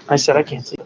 I said I can't see.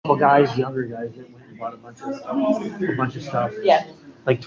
Couple guys, younger guys, that went and bought a bunch of stuff. Yeah. Like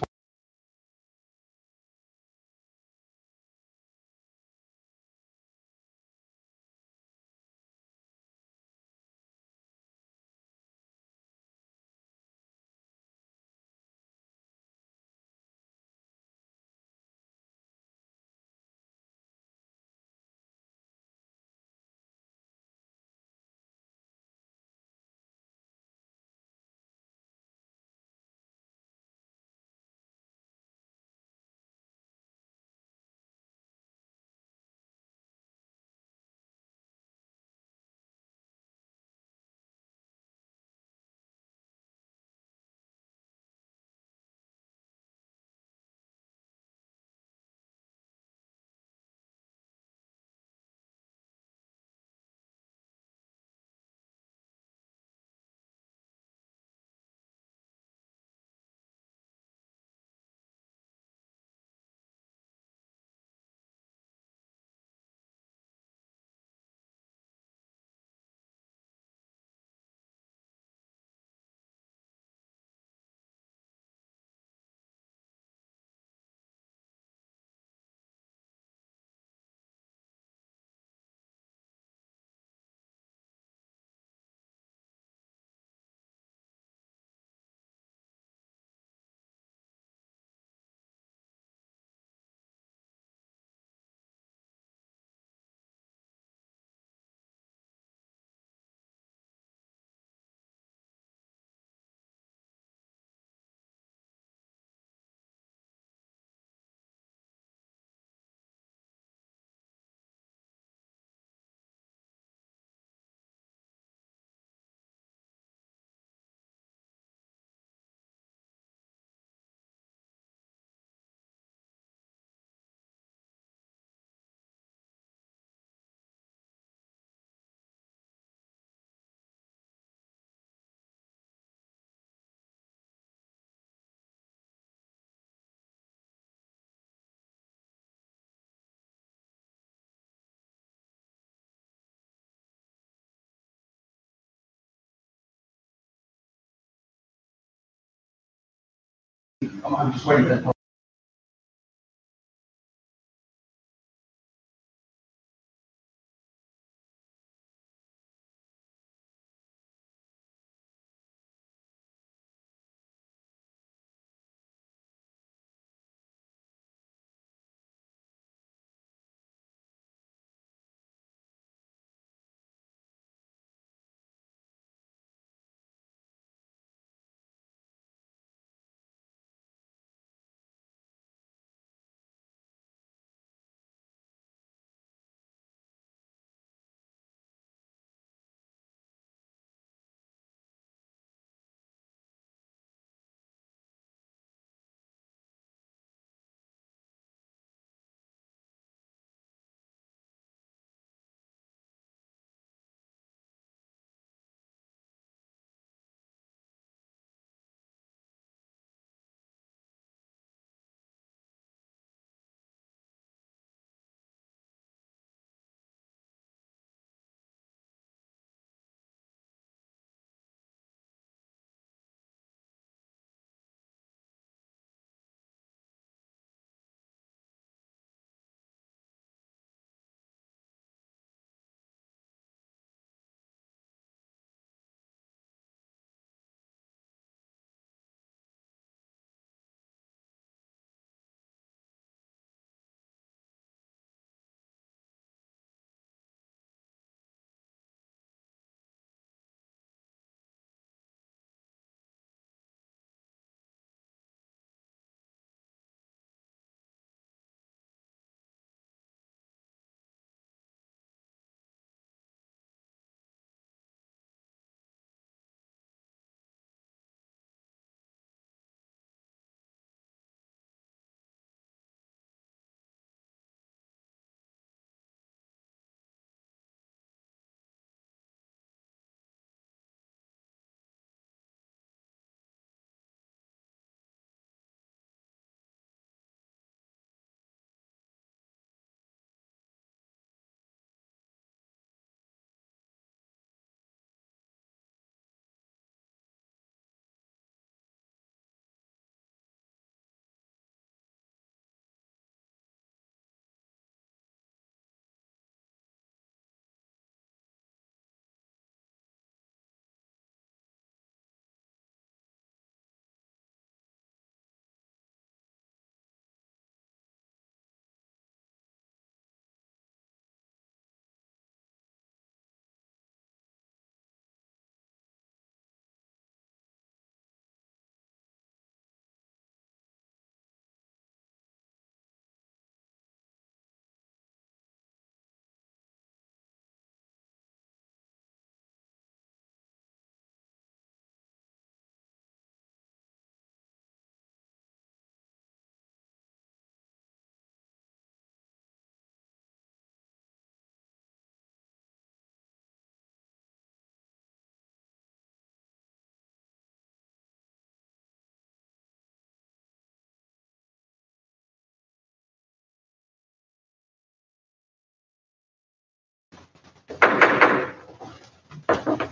I'm just waiting for that.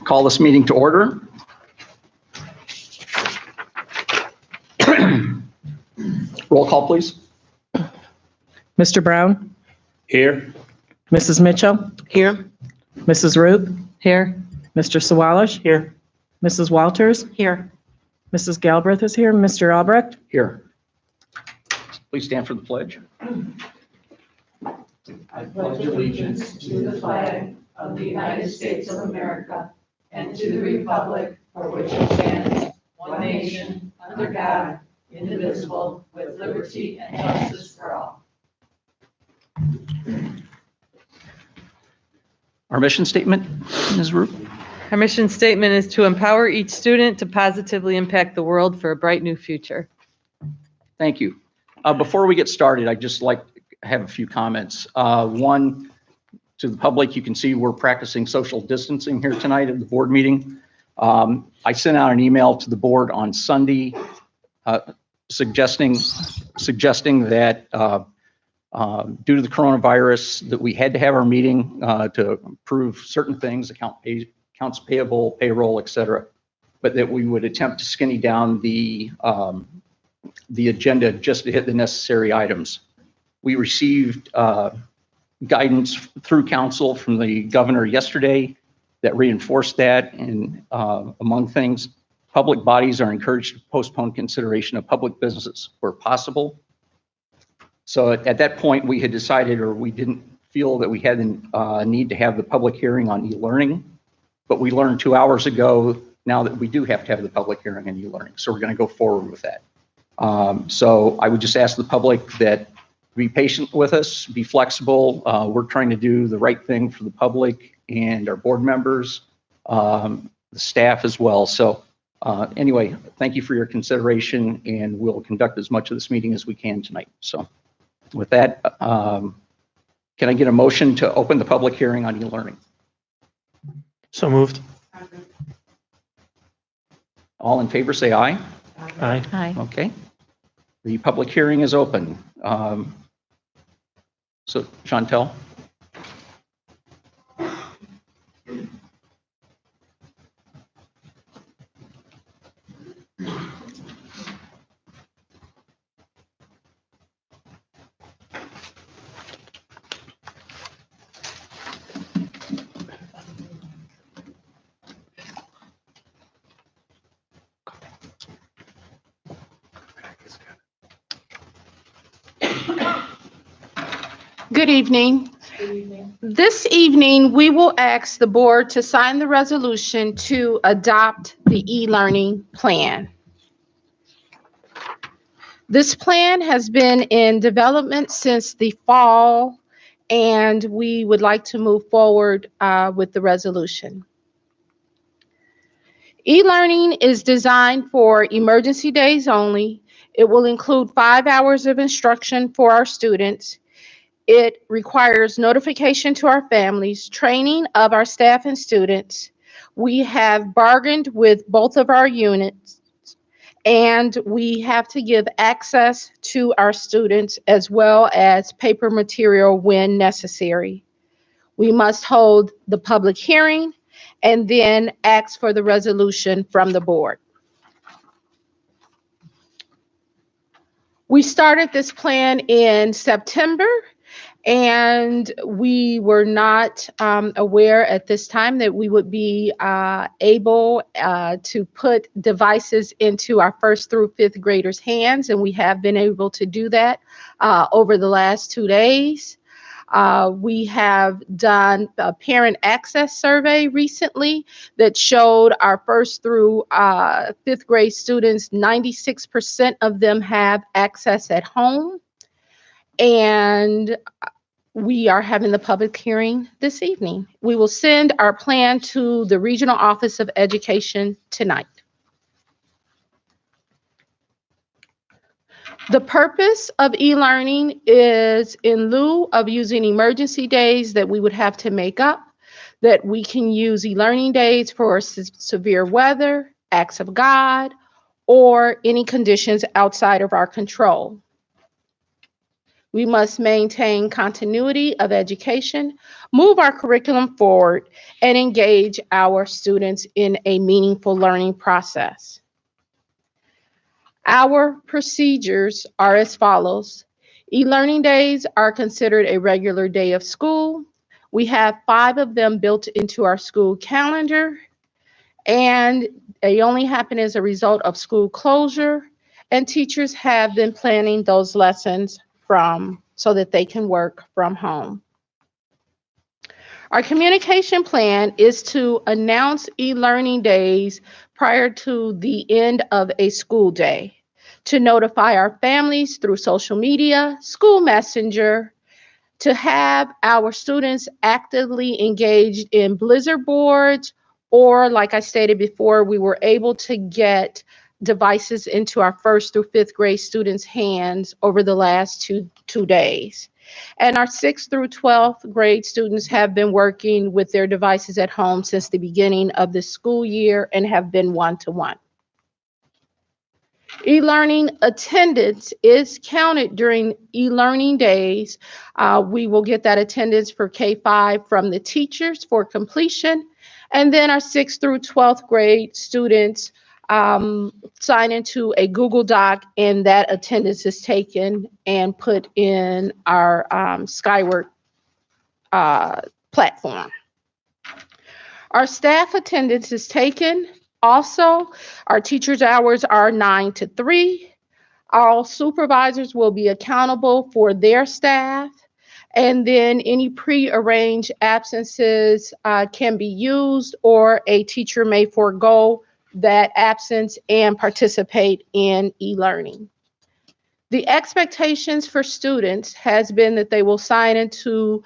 Call this meeting to order. Roll call, please. Mr. Brown? Here. Mrs. Mitchell? Here. Mrs. Root? Here. Mr. Sawallish? Here. Mrs. Walters? Here. Mrs. Galbraith is here. Mr. Albrecht? Here. Please stand for the pledge. I pledge allegiance to the flag of the United States of America and to the republic for which it stands, one nation, under God, indivisible, with liberty and justice for all. Our mission statement, Ms. Root. Our mission statement is to empower each student to positively impact the world for a bright new future. Thank you. Before we get started, I'd just like to have a few comments. One, to the public, you can see we're practicing social distancing here tonight at the board meeting. I sent out an email to the board on Sunday suggesting that due to the coronavirus, that we had to have our meeting to approve certain things, accounts payable, payroll, et cetera, but that we would attempt to skinny down the agenda just to hit the necessary items. We received guidance through council from the governor yesterday that reinforced that, and among things, public bodies are encouraged to postpone consideration of public businesses where possible. So at that point, we had decided, or we didn't feel that we had the need to have the public hearing on e-learning, but we learned 2 hours ago now that we do have to have the public hearing on e-learning. So we're going to go forward with that. So I would just ask the public that be patient with us, be flexible. We're trying to do the right thing for the public and our board members, the staff as well. So anyway, thank you for your consideration, and we'll conduct as much of this meeting as we can tonight. So with that, can I get a motion to open the public hearing on e-learning? So moved. All in favor, say aye. Aye. Hi. Okay. The public hearing is open. So Chantel? Good evening. This evening, we will ask the board to sign the resolution to adopt the e-learning plan. This plan has been in development since the fall, and we would like to move forward with the resolution. E-learning is designed for emergency days only. It will include 5 hours of instruction for our students. It requires notification to our families, training of our staff and students. We have bargained with both of our units, and we have to give access to our students as well as paper material when necessary. We must hold the public hearing and then ask for the resolution from the board. We started this plan in September, and we were not aware at this time that we would be able to put devices into our 1st through 5th graders' hands, and we have been able to do that over the last 2 days. We have done a parent access survey recently that showed our 1st through 5th grade students, 96% of them have access at home. And we are having the public hearing this evening. We will send our plan to the Regional Office of Education tonight. The purpose of e-learning is in lieu of using emergency days that we would have to make up, that we can use e-learning days for severe weather, acts of God, or any conditions outside of our control. We must maintain continuity of education, move our curriculum forward, and engage our students in a meaningful learning process. Our procedures are as follows. E-learning days are considered a regular day of school. We have 5 of them built into our school calendar, and they only happen as a result of school closure, and teachers have been planning those lessons so that they can work from home. Our communication plan is to announce e-learning days prior to the end of a school day, to notify our families through social media, school messenger, to have our students actively engaged in Blizzard boards, or like I stated before, we were able to get devices into our 1st through 5th grade students' hands over the last two days. And our 6th through 12th grade students have been working with their devices at home since the beginning of the school year and have been one-to-one. E-learning attendance is counted during e-learning days. We will get that attendance for K-5 from the teachers for completion. And then our 6th through 12th grade students sign into a Google Doc, and that attendance is taken and put in our Skyward platform. Our staff attendance is taken. Also, our teachers' hours are 9 to 3. All supervisors will be accountable for their staff. And then any pre-arranged absences can be used, or a teacher may forego that absence and participate in e-learning. The expectations for students has been that they will sign into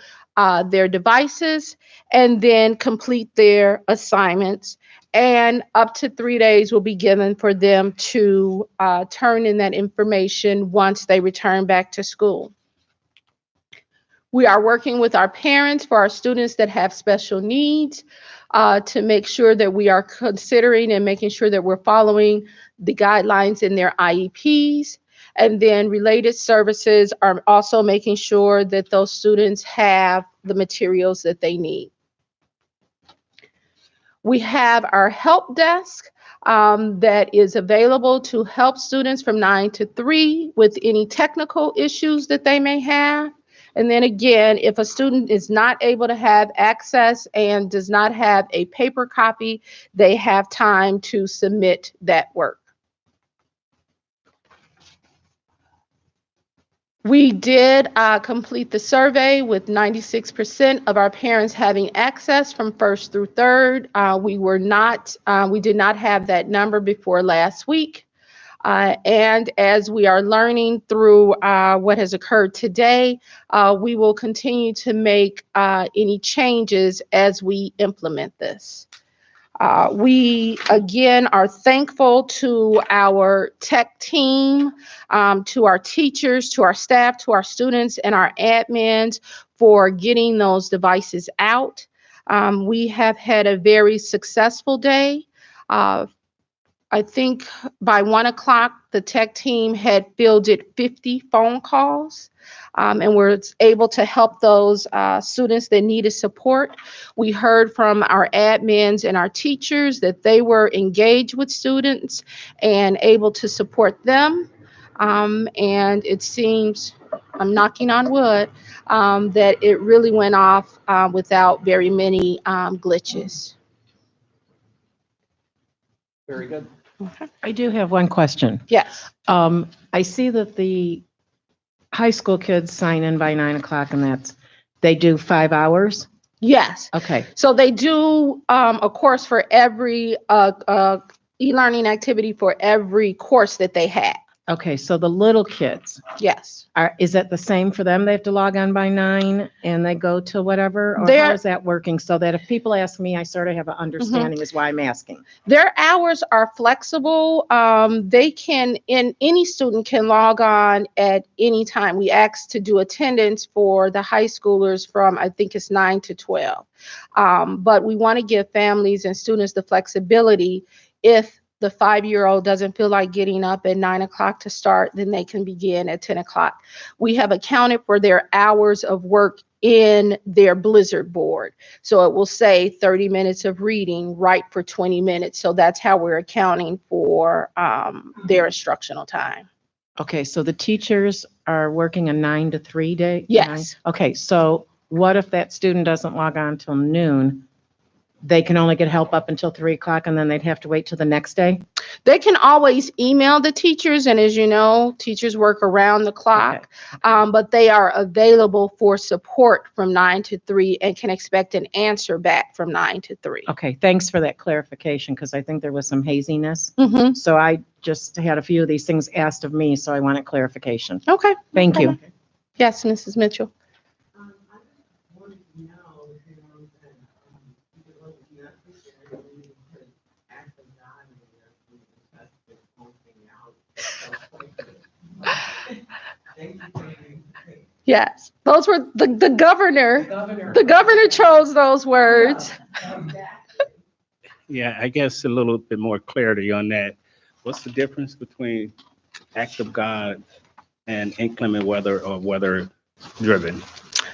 their devices and then complete their assignments, and up to 3 days will be given for them to turn in that information once they return back to school. We are working with our parents for our students that have special needs to make sure that we are considering and making sure that we're following the guidelines in their IEPs. And then related services are also making sure that those students have the materials that they need. We have our help desk that is available to help students from 9 to 3 with any technical issues that they may have. And then again, if a student is not able to have access and does not have a paper copy, they have time to submit that work. We did complete the survey with 96% of our parents having access from 1st through 3rd. We did not have that number before last week. And as we are learning through what has occurred today, we will continue to make any changes as we implement this. We, again, are thankful to our tech team, to our teachers, to our staff, to our students, and our admins for getting those devices out. We have had a very successful day. I think by 1 o'clock, the tech team had fielded 50 phone calls, and were able to help those students that needed support. We heard from our admins and our teachers that they were engaged with students and able to support them. And it seems, I'm knocking on wood, that it really went off without very many glitches. Very good. I do have one question. Yes. I see that the high school kids sign in by 9 o'clock, and they do 5 hours? Yes. Okay. So they do a course for every e-learning activity for every course that they have. Okay, so the little kids, Yes. is that the same for them? They have to log on by 9 and they go to whatever? Or They're- how is that working? So that if people ask me, I sort of have an understanding is why I'm asking. Their hours are flexible. Any student can log on at any time. We ask to do attendance for the high schoolers from, I think it's 9 to 12. But we want to give families and students the flexibility if the 5-year-old doesn't feel like getting up at 9 o'clock to start, then they can begin at 10 o'clock. We have accounted for their hours of work in their Blizzard board. So it will say 30 minutes of reading, write for 20 minutes. So that's how we're accounting for their instructional time. Okay, so the teachers are working a 9 to 3 day? Yes. Okay, so what if that student doesn't log on till noon? They can only get help up until 3 o'clock and then they'd have to wait till the next day? They can always email the teachers, and as you know, teachers work around the clock, but they are available for support from 9 to 3 and can expect an answer back from 9 to 3. Okay, thanks for that clarification, because I think there was some haziness. Mm-hmm. So I just had a few of these things asked of me, so I wanted clarification. Okay. Thank you. Yes, Mrs. Mitchell. Yes, those were the governor. The governor chose those words. Yeah, I guess a little bit more clarity on that. What's the difference between act of God and inclement weather or weather driven?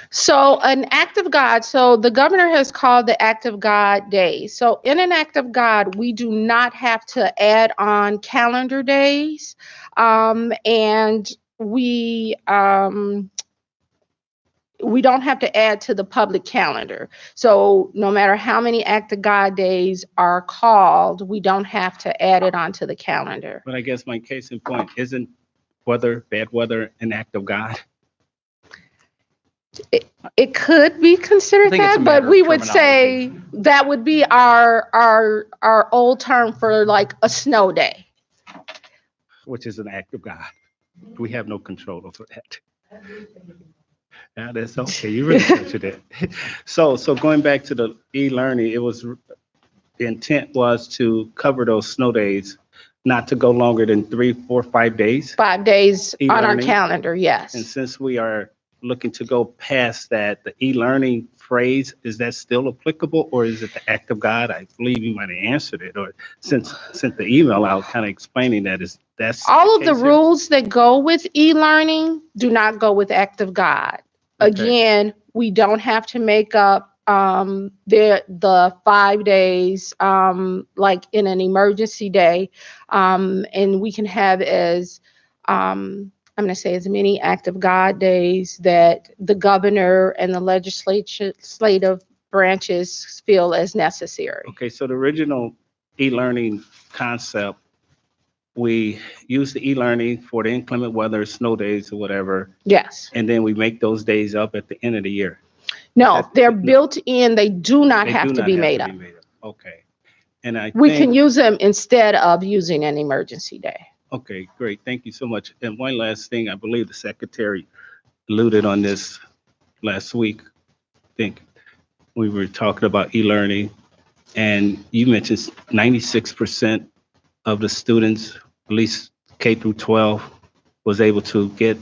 So an act of God, so the governor has called the act of God days. So in an act of God, we do not have to add on calendar days. And we don't have to add to the public calendar. So no matter how many act of God days are called, we don't have to add it onto the calendar. But I guess my case in point, isn't bad weather, an act of God? It could be considered I think it's a that, matter but of we would say that would be our old term for like a snow day. Which is an act of God. We have no control over that. Yeah, that's okay. You really touched it. So going back to the e-learning, the intent was to cover those snow days, not to go longer than 3, 4, 5 days. 5 days on our E-learning. calendar, yes. And since we are looking to go past that, the e-learning phrase, is that still applicable, or is it the act of God? I believe you might have answered it, or sent the email out kind of explaining that's All of the case here? rules that go with e-learning do not go with act of God. Okay. Again, we don't have to make up the 5 days like in an emergency day, and we can have as I'm going to say as many act of God days that the governor and the legislative branches feel as necessary. Okay, so the original e-learning concept, we use the e-learning for the inclement weather, snow days or whatever, Yes. and then we make those days up at the end of the year. No, they're built in. They do not They have do to not be have made to up. be made up. Okay. And I We can think, use them instead of using an emergency day. okay, great. Thank you so much. And one last thing, I believe the secretary alluded on this last week. I think we were talking about e-learning, and you mentioned 96% of the students, at least K through 12, was able to get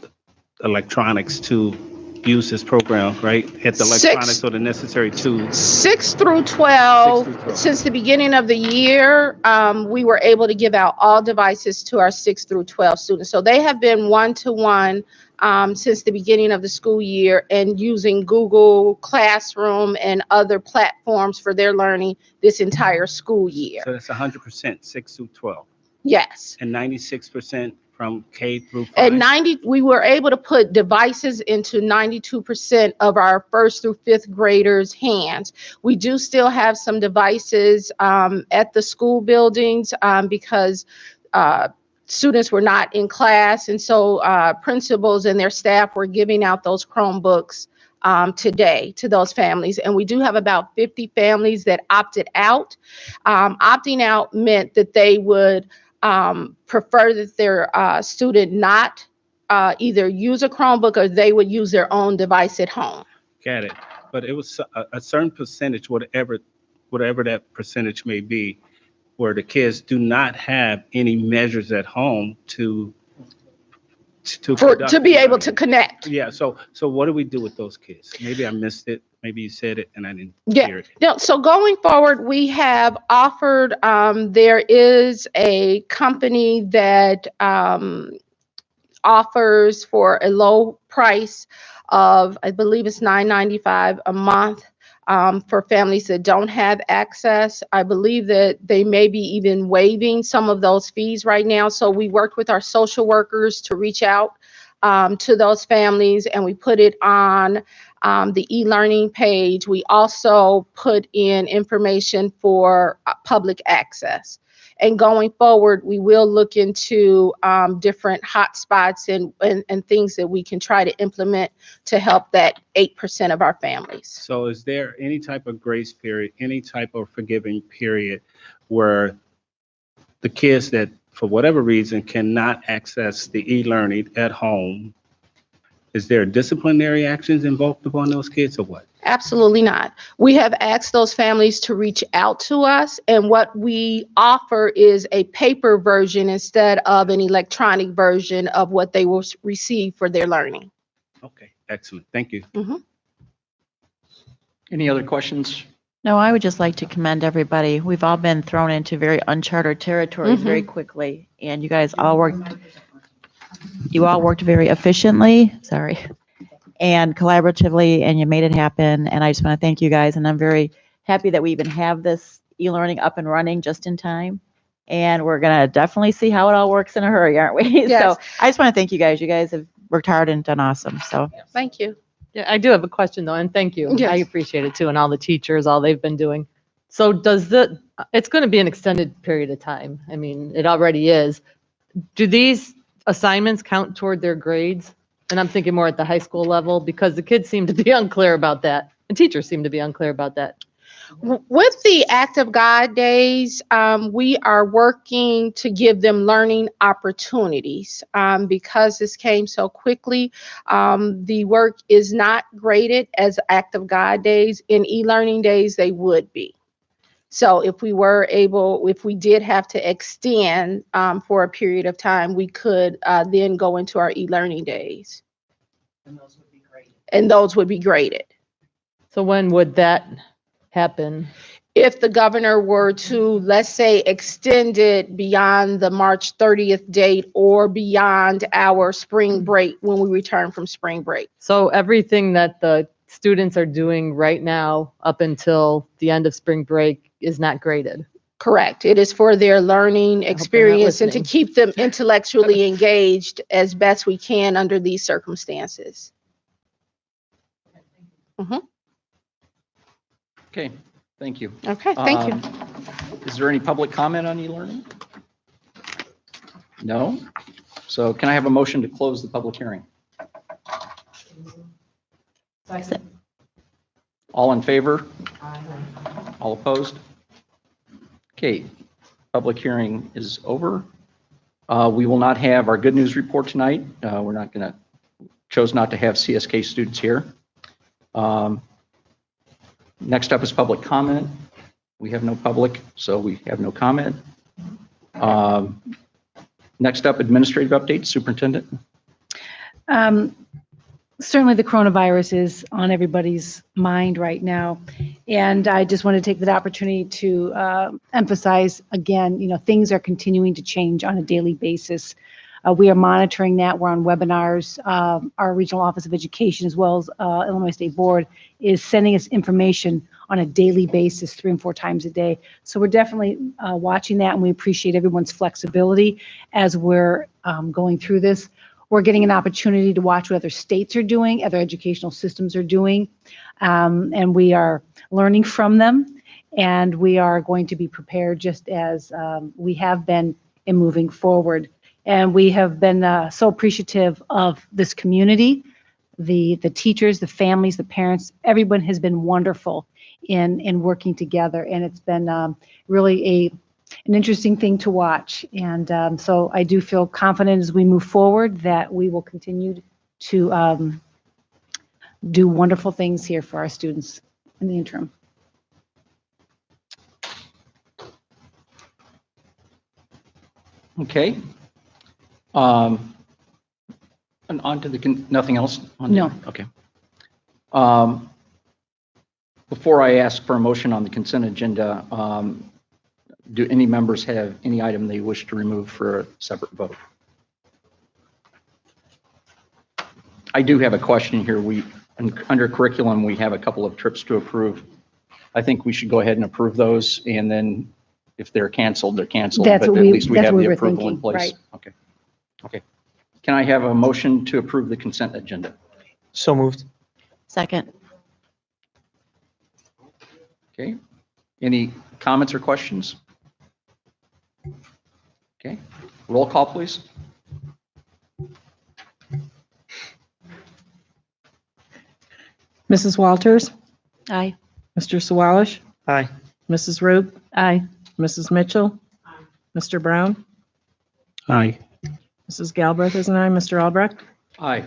electronics to use this program, right? Had the electronics or the necessary tools. 6 through 12, 6 through 12. since the beginning of the year, we were able to give out all devices to our 6 through 12 students. So they have been one-to-one since the beginning of the school year and using Google Classroom and other platforms for their learning this entire school year. So that's 100%, 6 through 12, Yes. and 96% from K through 5. At we were able to put devices into 92% of our 1st through 5th graders' hands. We do still have some devices at the school buildings because students were not in class. And so principals and their staff were giving out those Chromebooks today to those families. And we do have about 50 families that opted out. Opting out meant that they would prefer that their student not either use a Chromebook or they would use their own device at home. Got it. But it was a certain percentage, whatever that percentage may be, where the kids do not have any measures at home to to to conduct be able to e-learning. connect. Yeah, so what do we do with those kids? Maybe I missed it. Maybe you said it and I didn't Yeah. hear it. No, so going forward, we have offered, there is a company that offers for a low price of, I believe it's $9.95 a month, for families that don't have access. I believe that they may be even waiving some of those fees right now. So we worked with our social workers to reach out to those families, and we put it on the e-learning page. We also put in information for public access. And going forward, we will look into different hotspots and things that we can try to implement to help that 8% of our families. So is there any type of grace period, any type of forgiving period where the kids that, for whatever reason, cannot access the e-learning at home, is there disciplinary actions invoked upon those kids or what? Absolutely not. We have asked those families to reach out to us, and what we offer is a paper version instead of an electronic version of what they will receive for their learning. Okay, excellent. Thank you. Any other questions? No, I would just like to commend everybody. We've all been thrown into very uncharted territories very quickly, and you guys all worked very efficiently, and collaboratively, and you made it happen. And I just want to thank you guys, and I'm very happy that we even have this e-learning up and running just in time. And we're going to definitely see how it all works in a hurry, aren't we? Yes. So I just want to thank you guys. You guys have worked hard and done awesome. So Thank you. Yeah, I do have a question though, and thank you. Yes. I appreciate it too, and all the teachers, all they've been doing. So it's going to be an extended period of time. I mean, it already is. Do these assignments count toward their grades? And I'm thinking more at the high school level, because the kids seem to be unclear about that, and teachers seem to be unclear about that. With the Act of God days, we are working to give them learning opportunities. Because this came so quickly, the work is not graded as Act of God days. In e-learning days, they would be. So if we did have to extend for a period of time, we could then go into our e-learning days. And those would be graded. So when would that happen? If the governor were to, let's say, extend it beyond the March 30th date or beyond our spring break, when we return from spring break. So everything that the students are doing right now up until the end of spring break is not graded? Correct. It is for their learning experience and to listening. keep them intellectually engaged as best we can under these circumstances. Okay, thank you. Okay, thank you. Is there any public comment on e-learning? No? So can I have a motion to close the public hearing? All in favor? All opposed? Okay, public hearing is over. We will not have our good news report tonight. Chose not to have CSK students here. Next up is public comment. We have no public, so we have no comment. Next up, administrative update, superintendent. Certainly the coronavirus is on everybody's mind right now. And I just want to take that opportunity to emphasize again, things are continuing to change on a daily basis. We are monitoring that. We're on webinars. Our Regional Office of Education, as well as Illinois State Board, is sending us information on a daily basis, 3 and 4 times a day. So we're definitely watching that, and we appreciate everyone's flexibility as we're going through this. We're getting an opportunity to watch what other states are doing, other educational systems are doing, and we are learning from them. And we are going to be prepared just as we have been in moving forward. And we have been so appreciative of this community, the teachers, the families, the parents. Everyone has been wonderful in working together, and it's been really an interesting thing to watch. And so I do feel confident as we move forward that we will continue to do wonderful things here for our students in the interim. Okay. And on to the, nothing else? No. Okay. Before I ask for a motion on the consent agenda, do any members have any item they wish to remove for a separate vote? I do have a question here. Under curriculum, we have a couple of trips to approve. I think we should go ahead and approve those, and then if they're canceled, they're canceled. That's But what at we- least we that's have what the we were approval in thinking, place. right. Okay. Okay. Can I have a motion to approve the consent agenda? So moved. Second. Okay. Any comments or questions? Okay. Roll call, please. Mrs. Walters, Aye. Mr. Sawalish, Aye. Mrs. Root, Aye. Mrs. Mitchell, Mr. Brown, Aye. Mrs. Galbraith is an aye, Mr. Albrecht. Aye.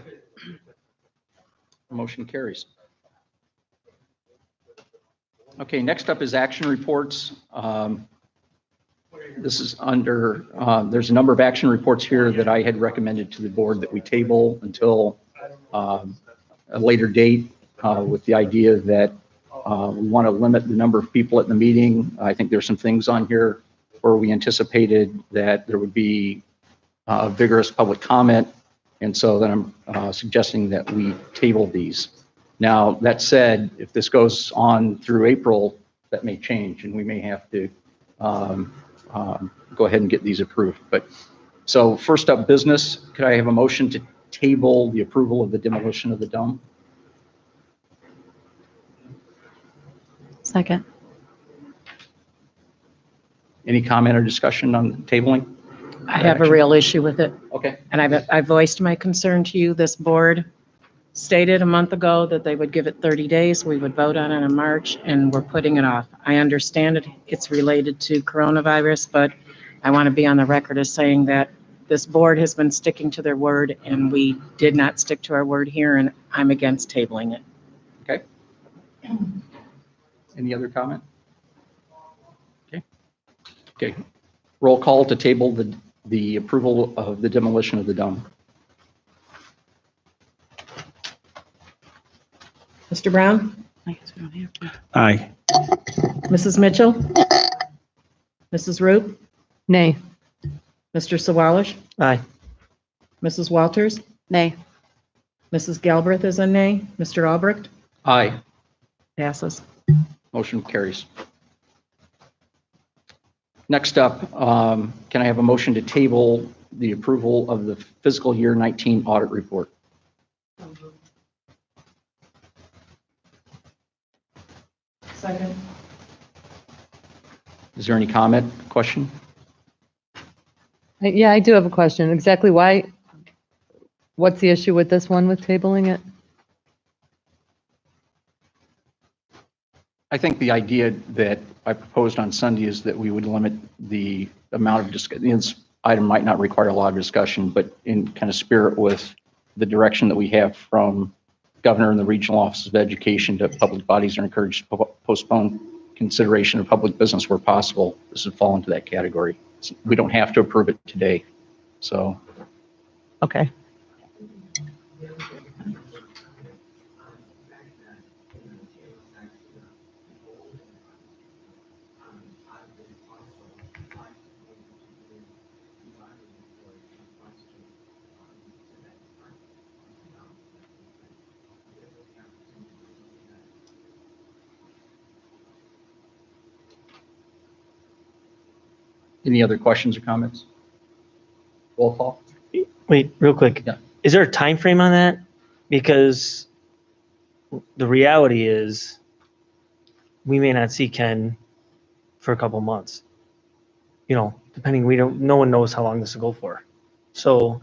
Motion carries. Okay, next up is action reports. This is under, there's a number of action reports here that I had recommended to the board that we table until a later date with the idea that we want to limit the number of people at the meeting. I think there's some things on here where we anticipated that there would be vigorous public comment. And so then I'm suggesting that we table these. Now, that said, if this goes on through April, that may change and we may have to go ahead and get these approved. But so first up, business, could I have a motion to table the approval of the demolition of the dome? Second. Any comment or discussion on tabling? I have a real issue with it. Okay. And I voiced my concern to you. This board stated a month ago that they would give it 30 days. We would vote on it in March, and we're putting it off. I understand it's related to coronavirus, but I want to be on the record as saying that this board has been sticking to their word, and we did not stick to our word here, and I'm against tabling it. Okay. Any other comment? Okay. Okay. Roll call to table the approval of the demolition of the dome. Mr. Brown? I guess we don't have to. Aye. Mrs. Mitchell? Mrs. Root? Nay. Mr. Sawalish? Aye. Mrs. Walters? Nay. Mrs. Galbraith is a nay. Mr. Albrecht? Aye. Passes. Motion carries. Next up, can I have a motion to table the approval of the fiscal year 19 audit report? Second. Is there any comment, question? Yeah, I do have a question. Exactly why, what's the issue with this one with tabling it? I think the idea that I proposed on Sunday is that we would limit the amount of discussion. This item might not require a lot of discussion, but in kind of spirit with the direction that we have from Governor and the Regional Office of Education to public bodies are encouraged to postpone consideration of public business where possible. This would fall into that category. We don't have to approve it today. So Okay. any other questions or comments? Roll call. Wait, real quick. Yeah. Is there a time frame on that? Because the reality is we may not see Ken for a couple months. You know, depending, no one knows how long this will go for. So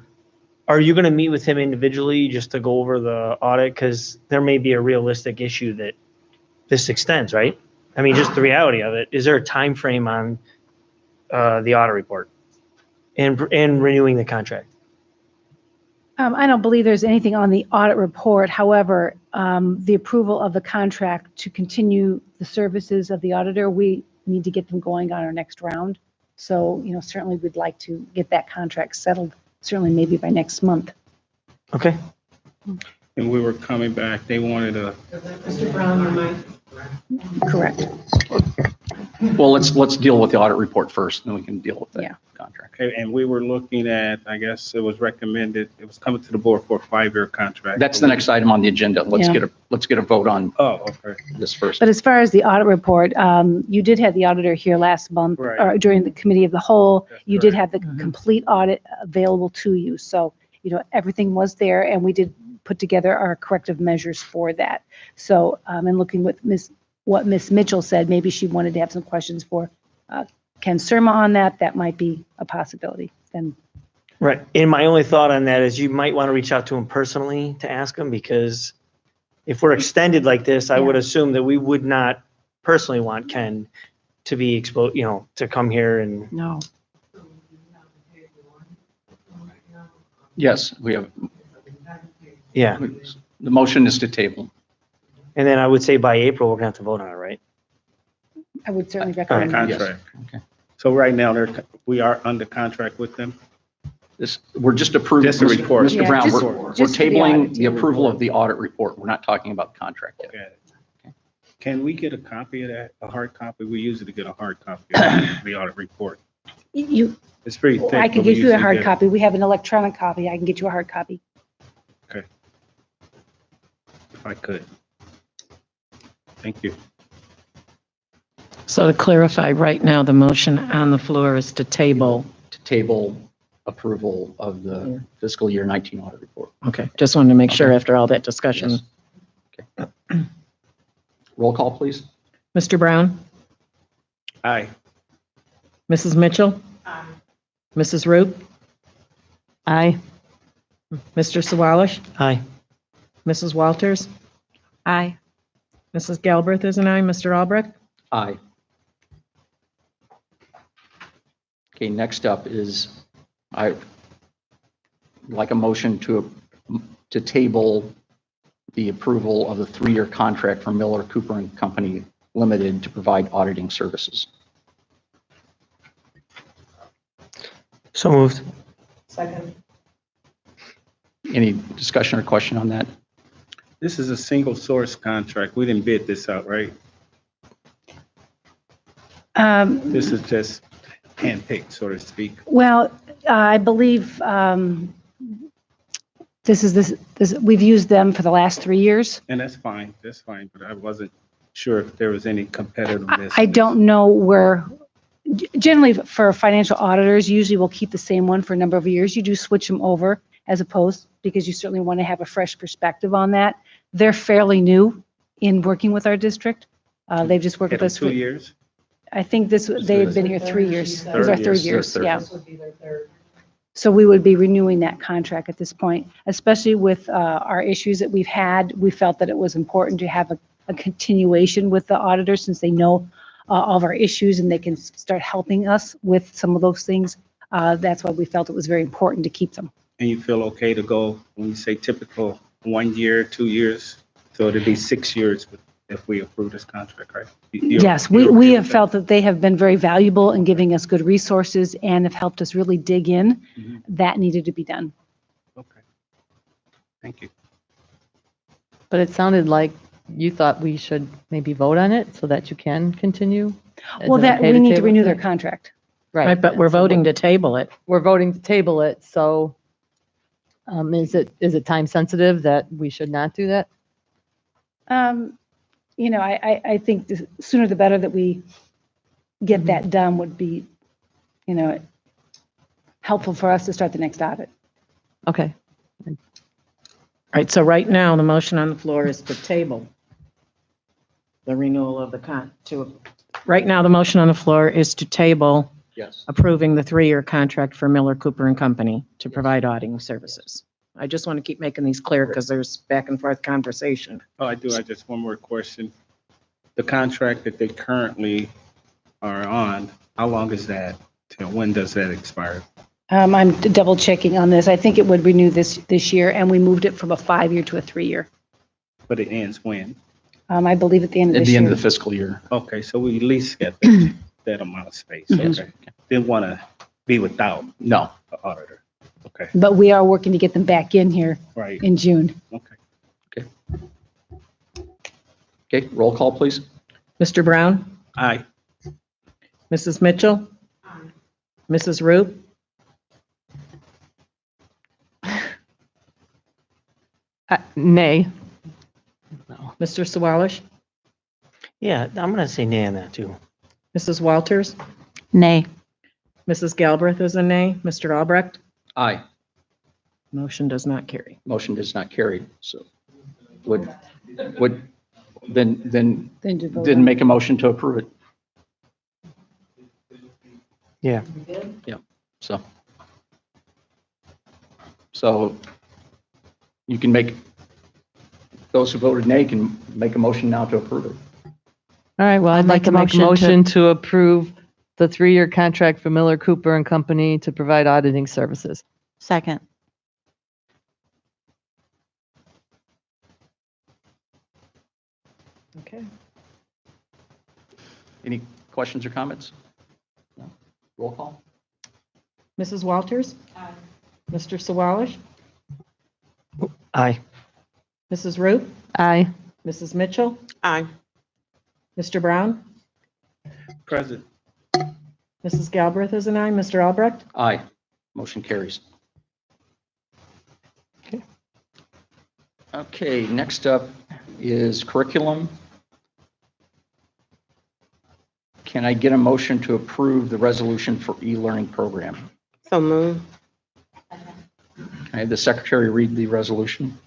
are you going to meet with him individually just to go over the audit? Because there may be a realistic issue that this extends, right? I mean, just the reality of it. Is there a time frame on the audit report and renewing the contract? I don't believe there's anything on the audit report. However, the approval of the contract to continue the services of the auditor, we need to get them going on our next round. So, certainly we'd like to get that contract settled, certainly maybe by next month. Okay. And we were coming back, they wanted a, Mr. Brown, your mic. Correct. Well, let's deal with the audit report first, then we can deal with the Yeah. contract. okay, and we were looking at, I guess it was recommended, it was coming to the board for a 5-year contract. That's the next item on the agenda. Let's Yeah. get a vote on Oh, okay. this first. But as far as the audit report, you did have the auditor here last month, Right. or during the committee of the whole. That's You did correct. have the Mhm. complete audit available to you. So, everything was there, and we did put together our corrective measures for that. So, and looking with what Miss Mitchell said, maybe she wanted to have some questions for Ken Surma on that. That might be a possibility. Then, Right. And my only thought on that is you might want to reach out to him personally to ask him, because if we're extended like this, I would assume that we would not personally want Ken to be exposed, to come here and, No. Yes, we have, yeah. the motion is to table. And then I would say by April, we're gonna have to vote on it, right? I would certainly All right. recommend. Contract. Okay. So right now, we are under contract with them? We're just approving. Just the report. Mr. Yeah, Brown, just- we're just for the tabling audit. the approval of the audit report. We're not talking about the contract yet. Okay. Can we get a copy of that, a hard copy? We usually get a hard copy of the audit report. It's pretty thick. I but can we get you a usually hard get it. copy. We have an electronic copy. I can get you a hard copy. If I could. Thank you. So to clarify, right now, the motion on the floor is to table. To table approval of the fiscal year 19 audit report. Okay, just wanted to make sure Okay. after all that discussion. Yes. Okay. Roll call, please. Mr. Brown? Aye. Mrs. Mitchell? Mrs. Root? Aye. Mr. Sawalish? Aye. Mrs. Walters? Aye. Mrs. Galbraith is an aye. Mr. Albrecht? Aye. Okay, next up is, I like a motion to table the approval of the 3-year contract for Miller Cooper and Company Limited to provide auditing services. So moved. Second. Any discussion or question on that? This is a single source contract. We didn't bid this out, right? This is just handpicked, so to speak. Well, I believe we've used them for the last 3 years. And that's fine, but I wasn't sure if there was any competitiveness. I don't know where, generally for financial auditors, usually we'll keep the same one for a number of years. You do switch them over as opposed, because you certainly want to have a fresh perspective on that. They're fairly new in working with our district. They've just worked with us. 2 years? I think they've been here 3 years. This is our third year, Third. yeah. So we would be renewing that contract at this point, especially with our issues that we've had. We felt that it was important to have a continuation with the auditor, since they know all of our issues and they can start helping us with some of those things. That's why we felt it was very important to keep them. And you feel okay to go, when you say typical 1 year, 2 years, so it'd be 6 years if we approve this contract, right? Yes, You're we okay have with felt that they have been very valuable in giving us good resources and have helped us really dig in. Mhm. That needed to be done. that? Okay. Thank you. But it sounded like you thought we should maybe vote on it so that you can continue? Is Well, it that, okay we need to table renew it? their contract. Right, but we're so voting to table it. We're voting to table it, so is it time sensitive that we should not do that? I think the sooner the better that we get that done would be, helpful for us to start the next audit. Okay. Right, so right now, the motion on the floor is to table the renewal of right now, the motion on the floor is to table Yes. approving the 3-year contract for Miller Cooper and Company to provide auditing services. I just want to keep making these clear because there's back and forth conversation. Oh, I do. I just one more question. The contract that they currently are on, how long is that? Till when does that expire? I'm double checking on this. I think it would renew this year, and we moved it from a 5-year to a 3-year. But it ends when? I believe at the end of At this the end of year. the fiscal year. Okay, so we at least get that amount of space. Mhm. Okay. Didn't want to be without No. the auditor. Okay, but we are working to get them back in here right, in June. okay. Okay, roll call, please. Mr. Brown? Aye. Mrs. Mitchell? Mrs. Root? Nay. Mr. Sawalish? Yeah, I'm gonna say nay on that too. Mrs. Walters? Nay. Mrs. Galbraith is a nay. Mr. Albrecht? Aye. Motion does not carry. Motion is not carried. So would, then Then to vote didn't on- make a motion to approve it. Yeah. So. So you can make, those who voted nay can make a motion now to approve it. All right, well, I'd I'll like make to a make a motion motion to approve the 3-year contract for Miller Cooper and Company to provide auditing services. Second. Okay. Any questions or comments? No? Roll call? Mrs. Walters? Mr. Sawalish? Aye. Mrs. Root? Aye. Mrs. Mitchell? Aye. Mr. Brown? Present. Mrs. Galbraith is an aye. Mr. Albrecht? Aye. Motion carries. Okay, next up is curriculum. Can I get a motion to approve the resolution for e-learning program? So moved. Can I have the secretary read the resolution?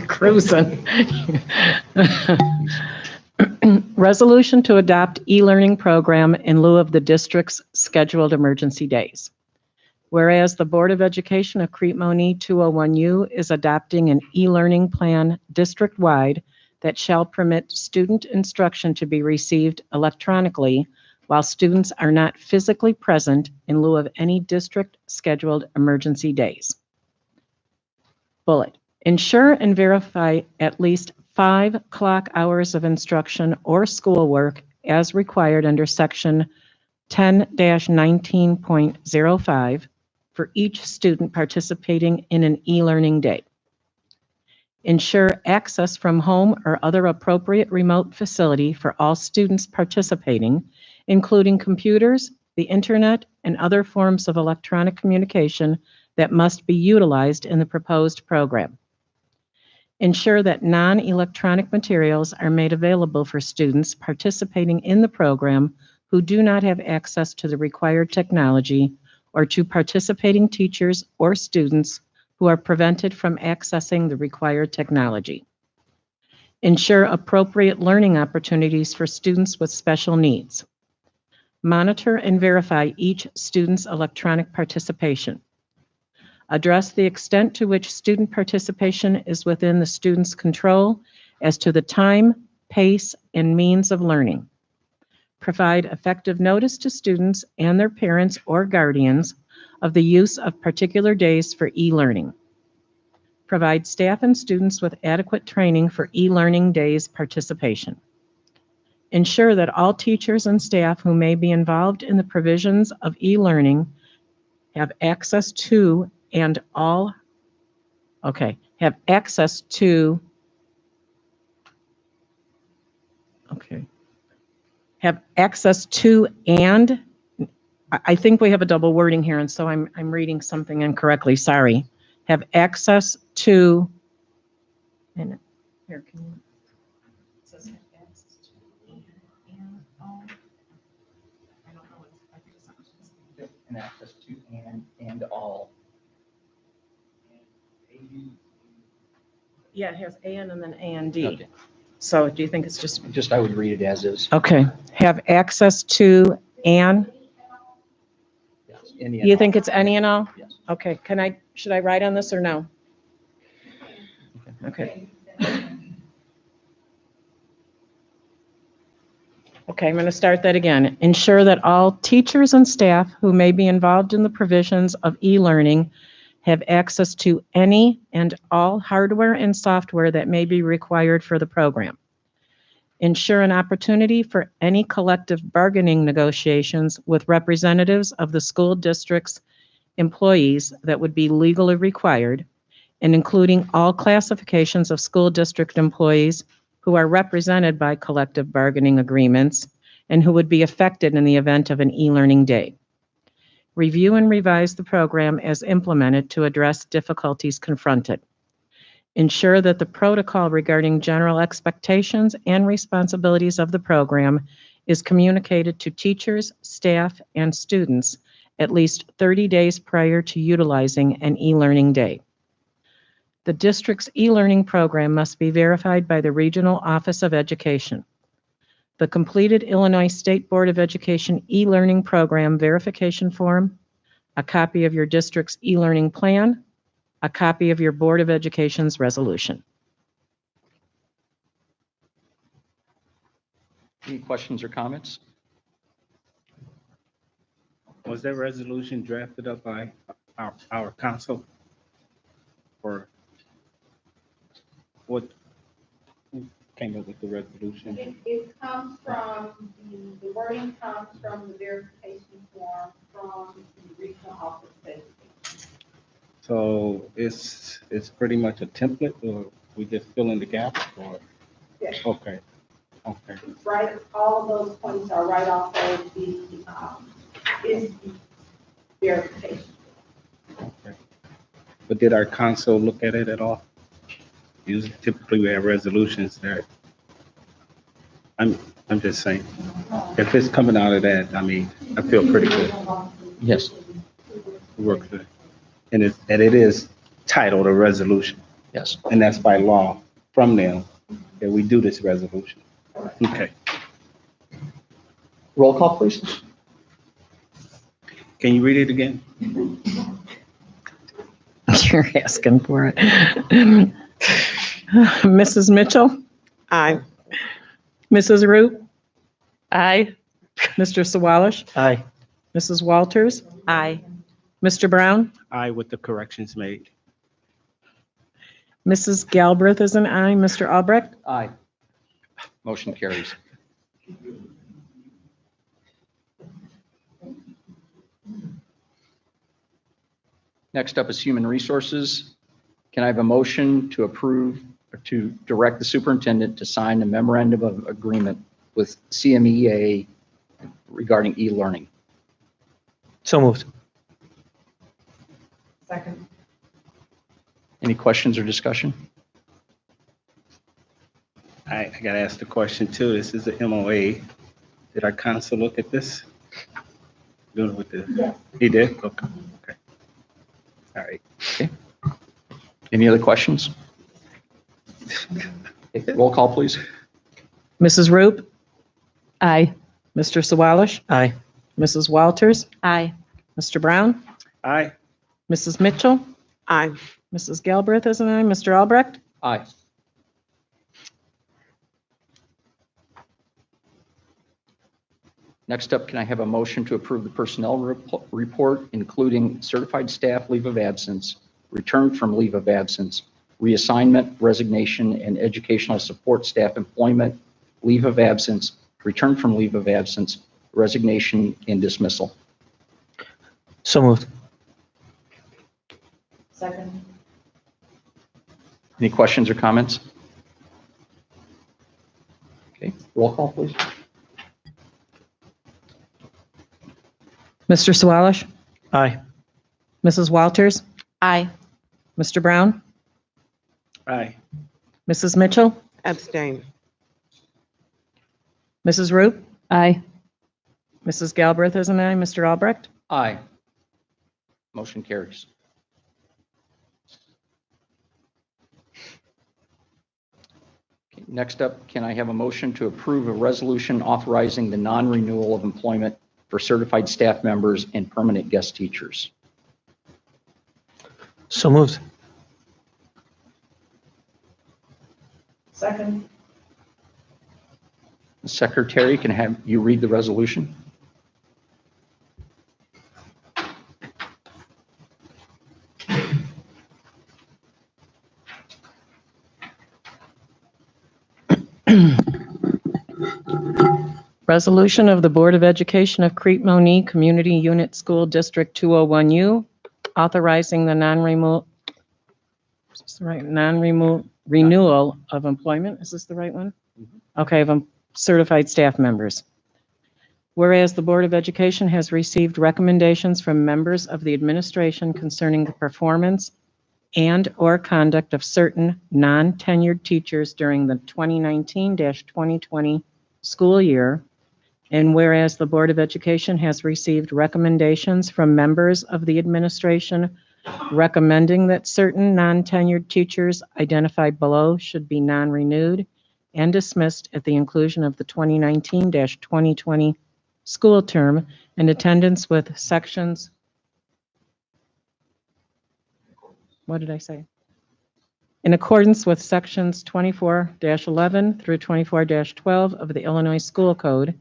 Cruising. Resolution to adopt e-learning program in lieu of the district's scheduled emergency days. Whereas the Board of Education of Crete Monee 201U is adopting an e-learning plan district-wide that shall permit student instruction to be received electronically while students are not physically present in lieu of any district-scheduled emergency days. Bullet. Ensure and verify at least 5 clock hours of instruction or schoolwork as required under Section 10-19.05 for each student participating in an e-learning day. Ensure access from home or other appropriate remote facility for all students participating, including computers, the internet, and other forms of electronic communication that must be utilized in the proposed program. Ensure that non-electronic materials are made available for students participating in the program who do not have access to the required technology or to participating teachers or students who are prevented from accessing the required technology. Ensure appropriate learning opportunities for students with special needs. Monitor and verify each student's electronic participation. Address the extent to which student participation is within the student's control as to the time, pace, and means of learning. Provide effective notice to students and their parents or guardians of the use of particular days for e-learning. Provide staff and students with adequate training for e-learning days participation. Ensure that all teachers and staff who may be involved in the provisions of e-learning have access to and all, have access to, have access to and, I think we have a double wording here, and so I'm reading something incorrectly, sorry. Have access to, and here, can you, it says have access to and all. I don't know what, I think it's something. And access to and all. Yeah, it has and then A and D. Okay. So do you think it's just, Just, I would read it as is. okay, have access to and, Yes, any and you all. think it's any and all? Yes. Okay, should I write on this or no? Okay. Okay, I'm going to start that again. Ensure that all teachers and staff who may be involved in the provisions of e-learning have access to any and all hardware and software that may be required for the program. Ensure an opportunity for any collective bargaining negotiations with representatives of the school district's employees that would be legally required, and including all classifications of school district employees who are represented by collective bargaining agreements and who would be affected in the event of an e-learning day. Review and revise the program as implemented to address difficulties confronted. Ensure that the protocol regarding general expectations and responsibilities of the program is communicated to teachers, staff, and students at least 30 days prior to utilizing an e-learning day. The district's e-learning program must be verified by the Regional Office of Education. The completed Illinois State Board of Education e-learning program verification form, a copy of your district's e-learning plan, a copy of your Board of Education's resolution. Any questions or comments? Was that resolution drafted up by our council? Or what, who came up with the resolution? It comes from, the wording comes from the verification form from the regional office of education. So it's pretty much a template, or we just fill in the gaps, or? Yes. Okay, okay. It's right, all of those points are right off of the, is verification. Okay. But did our council look at it at all? Usually, typically we have resolutions there. I'm just saying, if it's coming out of that, I mean, I feel pretty good. Yes. We work good. And it is titled a resolution, Yes. and that's by law from them that we do this resolution. Okay. Roll call, please. Can you read it again? You're asking for it. Mrs. Mitchell? Aye. Mrs. Root? Aye. Mr. Sawalish? Aye. Mrs. Walters? Aye. Mr. Brown? Aye, with the corrections made. Mrs. Galbraith is an aye. Mr. Albrecht? Aye. Motion carries. Next up is Human Resources. Can I have a motion to approve or to direct the superintendent to sign a memorandum of agreement with CMEA regarding e-learning? So moved. Second. Any questions or discussion? I got to ask the question too. This is a MOA. Did our council look at this? Doing it with the, Yes. He did? Okay. Okay. All right. Any other questions? Okay, roll call, please. Mrs. Root? Aye. Mr. Sawalish? Aye. Mrs. Walters? Aye. Mr. Brown? Aye. Mrs. Mitchell? Aye. Mrs. Galbraith is an aye. Mr. Albrecht? Aye. Next up, can I have a motion to approve the personnel report, including certified staff leave of absence, return from leave of absence, reassignment, resignation, and educational support staff employment, leave of absence, return from leave of absence, resignation, and dismissal? So moved. Second. Any questions or comments? Okay, roll call, please. Mr. Sawalish? Aye. Mrs. Walters? Aye. Mr. Brown? Aye. Mrs. Mitchell? Abstain. Mrs. Root? Aye. Mrs. Galbraith is an aye. Mr. Albrecht? Aye. Motion carries. Okay, next up, can I have a motion to approve a resolution authorizing the non-renewal of employment for certified staff members and permanent guest teachers? So moved. Second. Secretary, can I have you read the resolution? Resolution of the Board of Education of Crete Monee Community Unit School District 201U, authorizing the renewal of employment. Is this the right one? Okay, of certified staff members. Whereas the Board of Education has received recommendations from members of the administration concerning the performance and/or conduct of certain non-tenured teachers during the 2019-2020 school year, and whereas the Board of Education has received recommendations from members of the administration recommending that certain non-tenured teachers identified below should be non-renewed and dismissed at the inclusion of the 2019-2020 school term in attendance with sections, what did I say? In accordance with sections 24-11 through 24-12 of the Illinois School Code,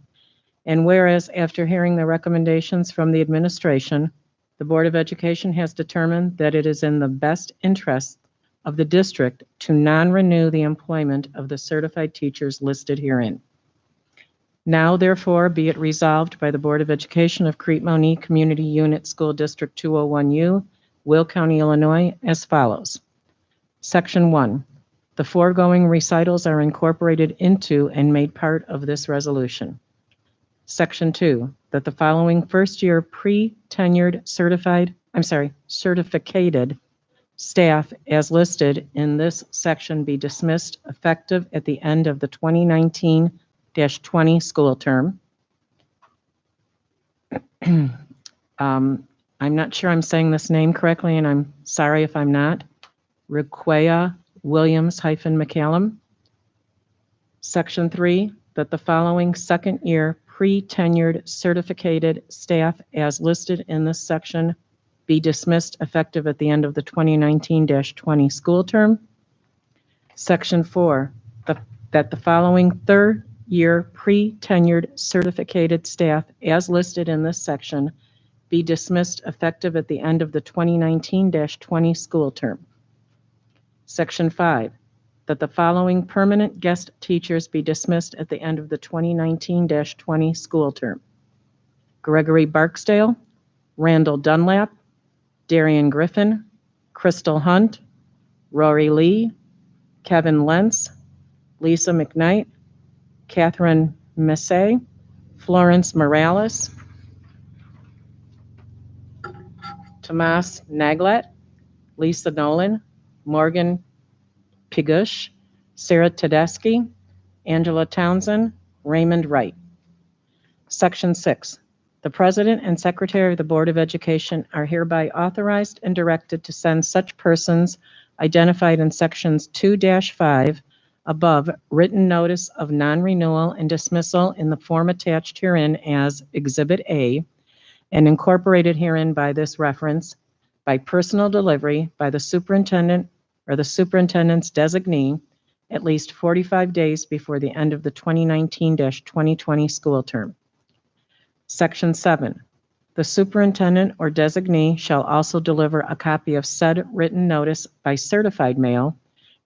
and whereas after hearing the recommendations from the administration, the Board of Education has determined that it is in the best interest of the district to non-renew the employment of the certified teachers listed herein. Now, therefore, be it resolved by the Board of Education of Crete Monee Community Unit School District 201U, Will County, Illinois, as follows. Section 1. The foregoing recitals are incorporated into and made part of this resolution. Section 2. That the following first-year pre-tenured certificated staff as listed in this section be dismissed effective at the end of the 2019-20 school term. I'm not sure I'm saying this name correctly, and I'm sorry if I'm not. Requea Williams-McCallum. Section 3, that the following second-year pre-tenured certificated staff as listed in this section be dismissed effective at the end of the 2019-20 school term. Section 4, that the following third-year pre-tenured certificated staff as listed in this section be dismissed effective at the end of the 2019-20 school term. Section 5, that the following permanent guest teachers be dismissed at the end of the 2019-20 school term. Gregory Barksdale, Randall Dunlap, Darian Griffin, Crystal Hunt, Rory Lee, Kevin Lentz, Lisa McKnight, Catherine Messé, Florence Morales, Tomas Naglet, Lisa Nolan, Morgan Pigush, Sarah Tedeschi, Angela Townsend, Raymond Wright. Section 6. The President and Secretary of the Board of Education are hereby authorized and directed to send such persons identified in sections 2-5 above written notice of non-renewal and dismissal in the form attached herein as Exhibit A and incorporated herein by this reference by personal delivery by the superintendent or the superintendent's designee at least 45 days before the end of the 2019-2020 school term. Section 7. The superintendent or designee shall also deliver a copy of said written notice by certified mail,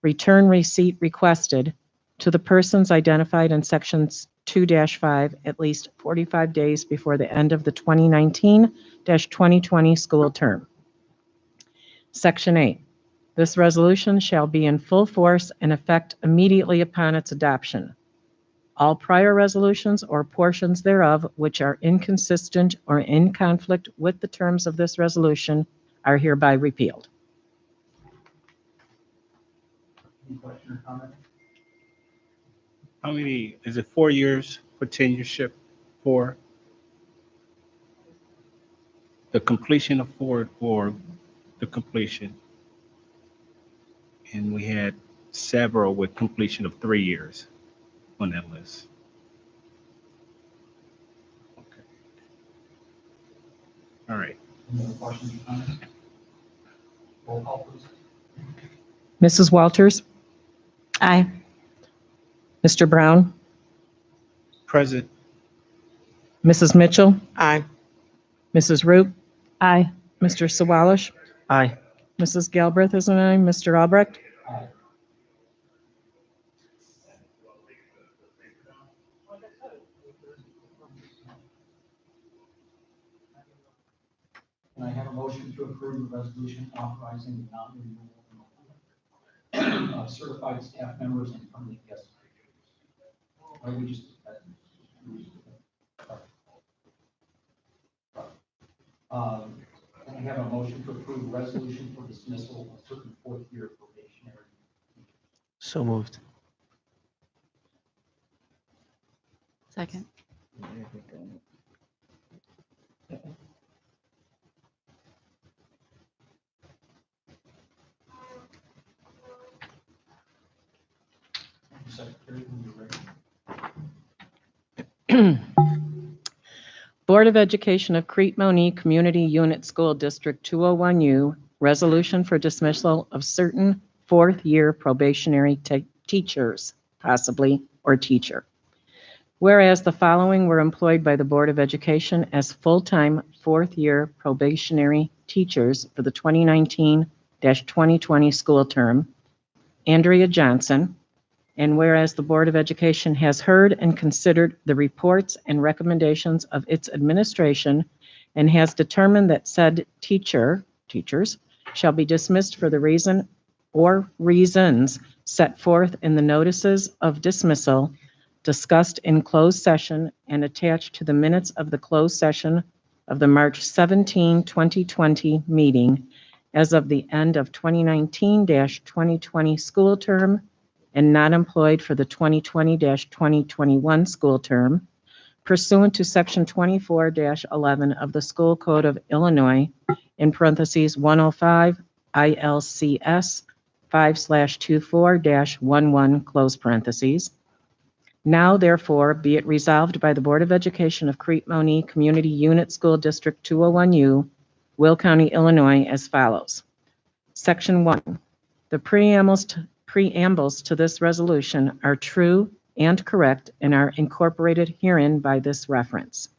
return receipt requested, to the persons identified in sections 2-5 at least 45 days before the end of the 2019-2020 school term. Section 8. This resolution shall be in full force and effect immediately upon its adoption. All prior resolutions or portions thereof which are inconsistent or in conflict with the terms of this resolution are hereby repealed. Any question or comment? How many, is it 4 years for tenureship for the completion of 4 or the completion? And we had several with completion of 3 years on that list. Okay. All right. Any other questions or comments? Roll call, please. Mrs. Walters? Aye. Mr. Brown? Present. Mrs. Mitchell? Aye. Mrs. Root? Aye. Mr. Sawalish? Aye. Mrs. Galbraith is an aye. Mr. Albrecht? Aye. I have a motion to approve the resolution authorizing the non-renewal of certified staff members and permanent guest teachers? Or we just, can I have a motion to approve a resolution for dismissal of certain fourth-year probationary? So moved. Second. Secretary, when you're ready. Board of Education of Crete Monee Community Unit School District 201U, resolution for dismissal of certain fourth-year probationary teachers, possibly, or teacher. Whereas the following were employed by the Board of Education as full-time fourth-year probationary teachers for the 2019-2020 school term: Andrea Johnson. And whereas the Board of Education has heard and considered the reports and recommendations of its administration and has determined that said teachers shall be dismissed for the reason or reasons set forth in the notices of dismissal discussed in closed session and attached to the minutes of the closed session of the March 17, 2020 meeting as of the end of 2019-2020 school term and not employed for the 2020-2021 school term, pursuant to Section 24-11 of the School Code of Illinois, in parentheses 105 ILCS 5/24-11, close parentheses. Now, therefore, be it resolved by the Board of Education of Crete Monee Community Unit School District 201U, Will County, Illinois, as follows. Section 1. The preambles to this resolution are true and correct and are incorporated herein by this reference.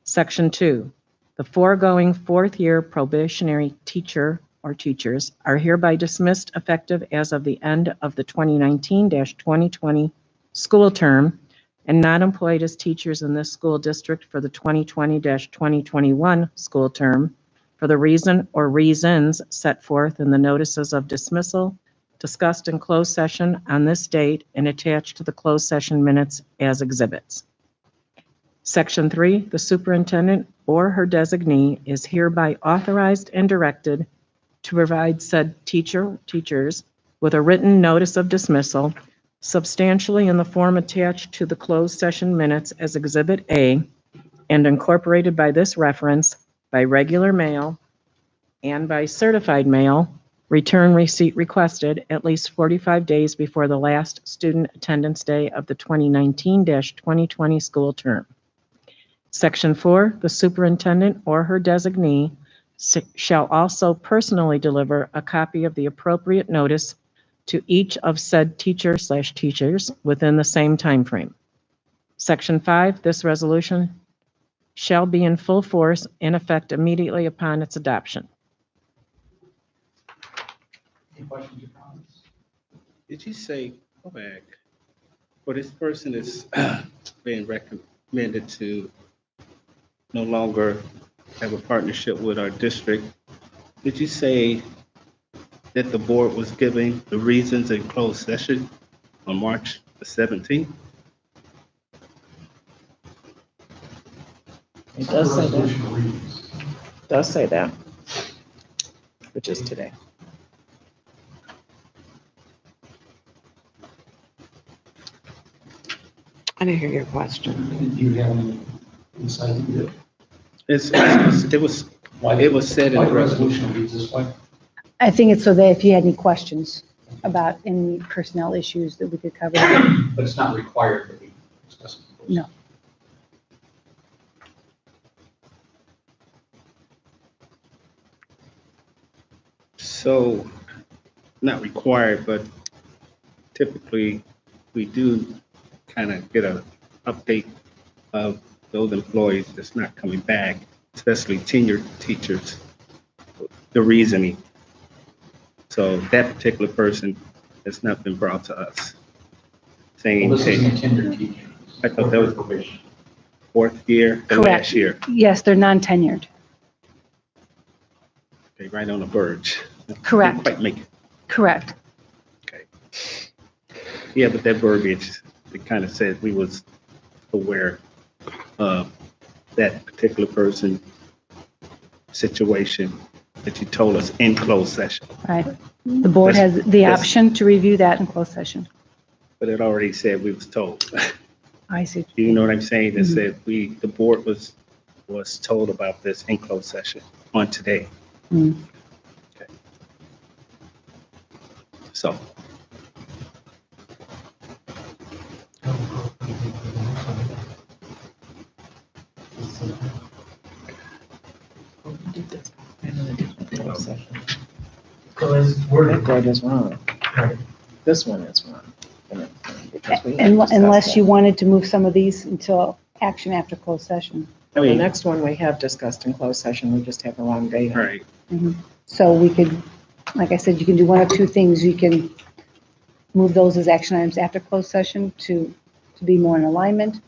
Section 2. The foregoing fourth-year probationary teacher or teachers are hereby dismissed effective as of the end of the 2019-2020 school term and not employed as teachers in this school district for the 2020-2021 school term for the reason or reasons set forth in the notices of dismissal discussed in closed session on this date and attached to the closed session minutes as exhibits. Section 3, the superintendent or her designee is hereby authorized and directed to provide said teachers with a written notice of dismissal substantially in the form attached to the closed session minutes as Exhibit A and incorporated by this reference by regular mail and by certified mail, return receipt requested at least 45 days before the last student attendance day of the 2019-2020 school term. Section 4, the superintendent or her designee shall also personally deliver a copy of the appropriate notice to each of said teacher/teachers within the same time frame. Section 5, this resolution shall be in full force and effect immediately upon its adoption. Any questions or comments? Did you say, go back, for this person is being recommended to no longer have a partnership with our district, did you say that the board was giving the reasons in closed session on March the 17th? It does say that. Does say that, which is today. I didn't hear your question. Do you have any insight into it? It was said in Why the the resolution. resolution reads this way? I think it's so that if you had any questions about any personnel issues that we could cover. But it's not required that we discuss it. No. So, not required, but typically we do kind of get an update of those employees that's not coming back, especially tenured teachers, the reasoning. So that particular person has not been brought to us. Saying, Well, this is a tenured teacher. I thought that was probation. fourth year and Correct. last year. Yes, they're non-tenured. Okay, right on the verge. Correct. Didn't quite make it. Correct. Okay. Yeah, but that verbiage, it kind of said we was aware of that particular person situation that you told us in closed session. Right. The board has the That's- option to review that in closed session. But it already said we was told. I see. You know what I'm saying? It Mhm. said the board was told about this in closed session on today. Mm. Okay. So, That part is wrong. This one is wrong. Because we have discussed Unless that. you wanted to move some of these until action after closed session. I The mean, next one we have discussed in closed session, we just have the wrong date. all right, So we could, like I said, you can do one of two things. You can move those as action items after closed session to be more in alignment.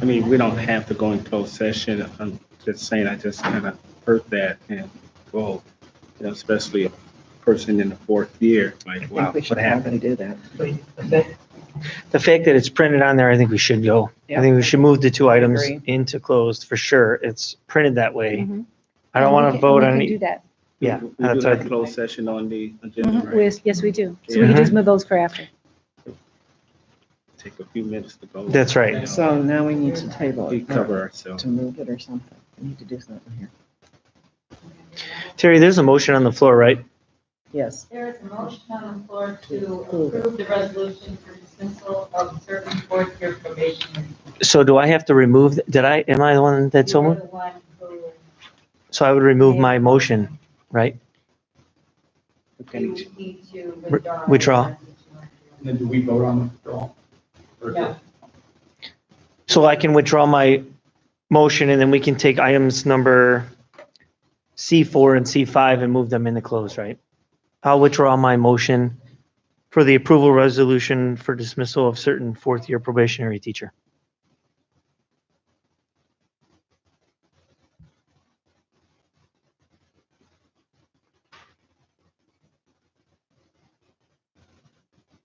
I mean, we don't have to go in closed session. I'm just saying, I just kind of heard that and, whoa, you know, especially a person in the fourth year, I like, wow, think we what should happened? probably do that. The fact that it's printed on there, I think we should go. I Yeah. think we should move the two items agree. into closed for sure. It's printed that way. Mhm. I don't And we want to can- vote we on can any. do that. Yeah, We do that's have right. closed session on the agenda, right? Yes, we do. So we can just move those for after. Take a few minutes to go. That's right. You know, So now we need to table We it. cover ourselves. To move it or something. We need to do something here. Terry, there's a motion on the floor, right? Yes. There is a motion on the floor to approve the resolution for dismissal of certain fourth-year probationers. So do I have to remove, am I the one that so You are moved? the one who So I would remove my motion, right? Okay. you need to withdraw. Withdraw. Then do we vote on the withdrawal? Or- Yeah. So I can withdraw my motion and then we can take items number C4 and C5 and move them into close, right? I'll withdraw my motion for the approval resolution for dismissal of certain fourth-year probationary teacher.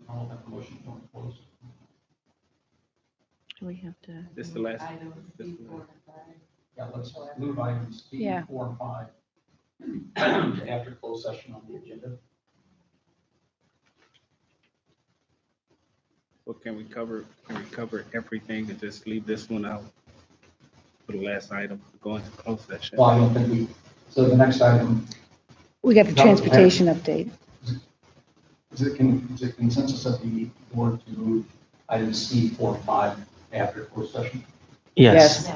I'll have a motion to close. We have to. This the last. Items this the C4 last- and 5. Yeah, let's move items C, Yeah. 4, and 5 to after closed session on the agenda. Well, can we cover everything and just leave this one out for the last item, go into closed session? Well, I don't think so the next item, We got the transportation update. is it consensus of the board to move items C, 4, and 5 after closed session? Yes.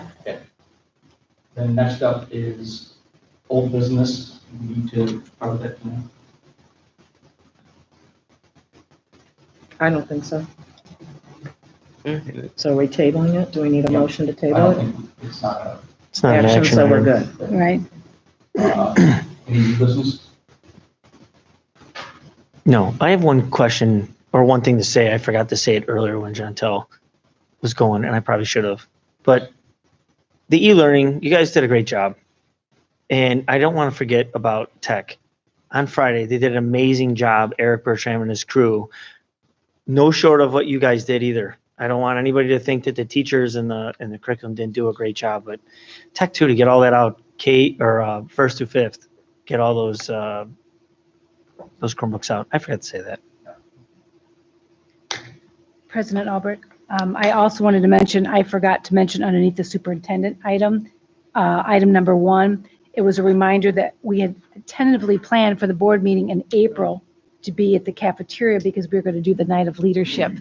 Then next up is old business. We need to cover that tonight. I don't think so. So are we tabling it? Do we need a motion to I table don't it? think it's not a, It's not an Action, action so we're item. good. Right? any new business. No, I have one question or one thing to say. I forgot to say it earlier when Chantel was going, and I probably should have. But the e-learning, you guys did a great job. And I don't want to forget about tech. On Friday, they did an amazing job, Eric Bertram and his crew. No short of what you guys did either. I don't want anybody to think that the teachers and the curriculum didn't do a great job, but Tech 2 to get all that out, first through fifth, get all those Chromebooks out. I forgot to say that. President Albert, I also wanted to mention, I forgot to mention underneath the superintendent item, item number 1, it was a reminder that we had tentatively planned for the board meeting in April to be at the cafeteria because we were going to do the night of leadership.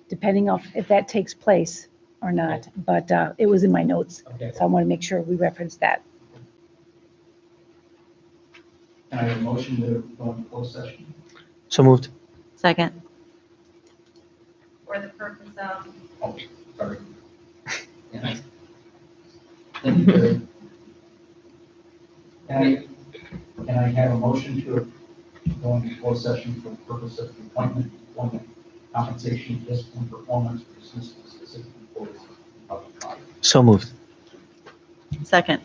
Depending on if that takes place or not, but it was in my notes. Okay. So I want to make sure we reference that. Can I have a motion to go into closed session? So moved. Second. For the purpose of, Oh, sorry. Thank you, Terry. Can I have a motion to go into closed session for the purpose of appointment, employment, compensation, discipline, performance, or dismissal of specific employees of the public body? So moved. Second.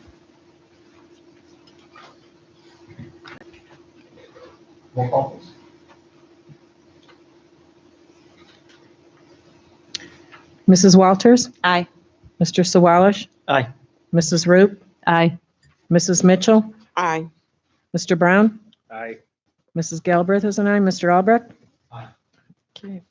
Roll call, please. Mrs. Walters, Aye. Mr. Sawalish, Aye. Mrs. Root, Aye. Mrs. Mitchell, Aye. Mr. Brown, Aye. Mrs. Galbraith is an aye, Mr. Albrecht. Aye. Okay.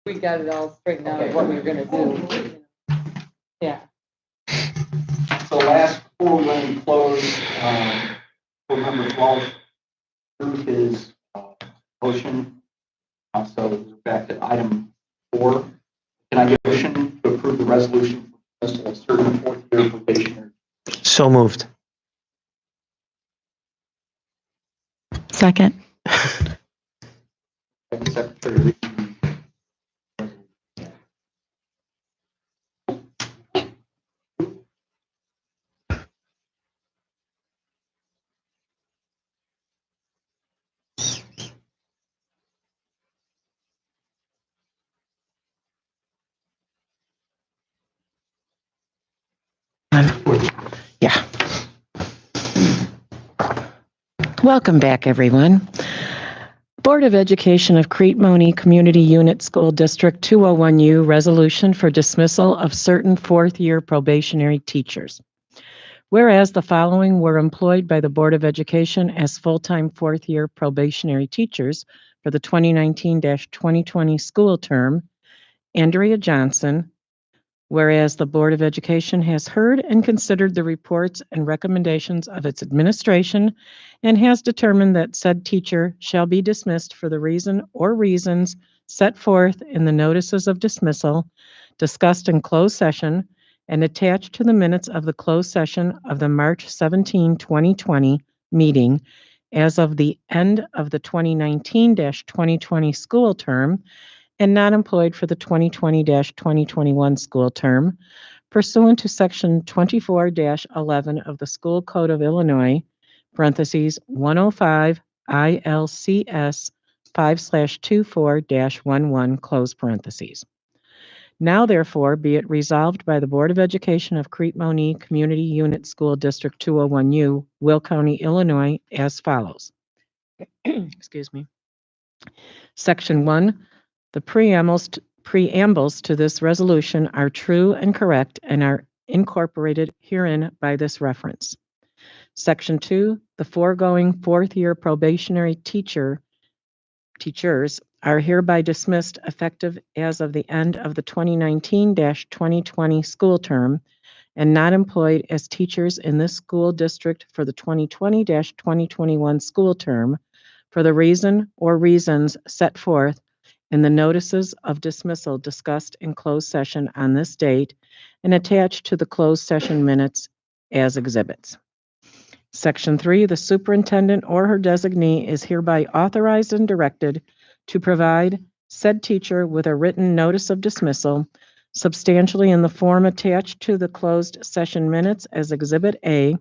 We got it all straightened out of what we were gonna do. Yeah. So last, before we went and closed, board member Walsh approved his motion. So back to item 4. Can I get a motion to approve the resolution for dismissal of certain fourth-year probationers? So moved. Second. Secretary read the Yeah. Welcome back, everyone. Board of Education of Crete Monee Community Unit School District 201U resolution for dismissal of certain fourth-year probationary teachers. Whereas the following were employed by the Board of Education as full-time fourth-year probationary teachers for the 2019-2020 school term, Andrea Johnson. Whereas the Board of Education has heard and considered the reports and recommendations of its administration and has determined that said teacher shall be dismissed for the reason or reasons set forth in the notices of dismissal discussed in closed session and attached to the minutes of the closed session of the March 17, 2020 meeting as of the end of the 2019-2020 school term and not employed for the 2020-2021 school term, pursuant to Section 24-11 of the School Code of Illinois, parentheses 105 ILCS 5/24-11, close parentheses. Now therefore be it resolved by the Board of Education of Crete Monee Community Unit School District 201U, Will County, Illinois, as follows. Excuse me. Section 1. The preambles to this resolution are true and correct and are incorporated herein by this reference. Section 2, the foregoing fourth-year probationary teachers are hereby dismissed effective as of the end of the 2019-2020 school term and not employed as teachers in this school district for the 2020-2021 school term for the reason or reasons set forth in the notices of dismissal discussed in closed session on this date and attached to the closed session minutes as exhibits. Section 3, the superintendent or her designee is hereby authorized and directed to provide said teacher with a written notice of dismissal substantially in the form attached to the closed session minutes as Exhibit A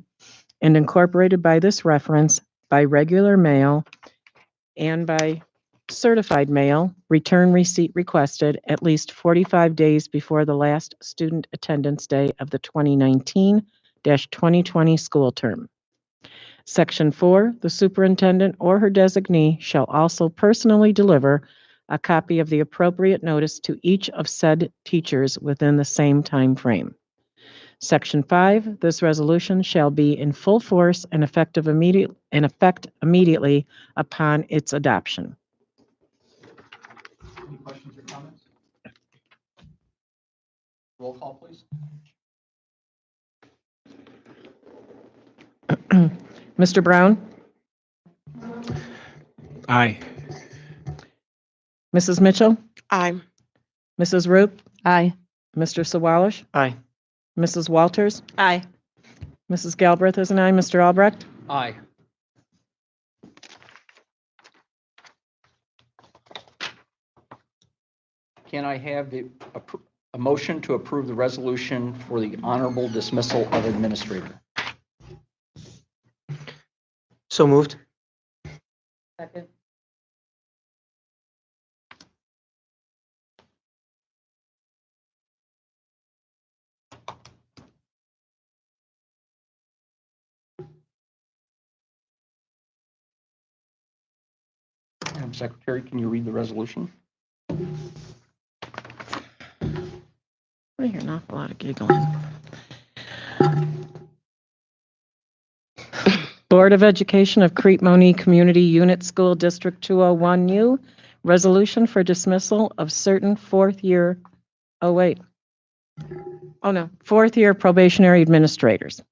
and incorporated by this reference by regular mail and by certified mail, return receipt requested at least 45 days before the last student attendance day of the 2019-2020 school term. Section 4, the superintendent or her designee shall also personally deliver a copy of the appropriate notice to each of said teachers within the same time frame. Section 5, this resolution shall be in full force and effect immediately upon its adoption. Any questions or comments? Roll call, please. Mr. Brown? Aye. Mrs. Mitchell? Aye. Mrs. Roop? Aye. Mr. Sawalish? Aye. Mrs. Walters? Aye. Mrs. Galbraith is an aye. Mr. Albrecht? Aye. Can I have a motion to approve the resolution for the honorable dismissal of administrator? So moved. Second. Madam Secretary, can you read the resolution? I hear an awful lot of giggling. Board of Education of Crete Monee Community Unit School District 201U resolution for dismissal of certain fourth year probationary administrators.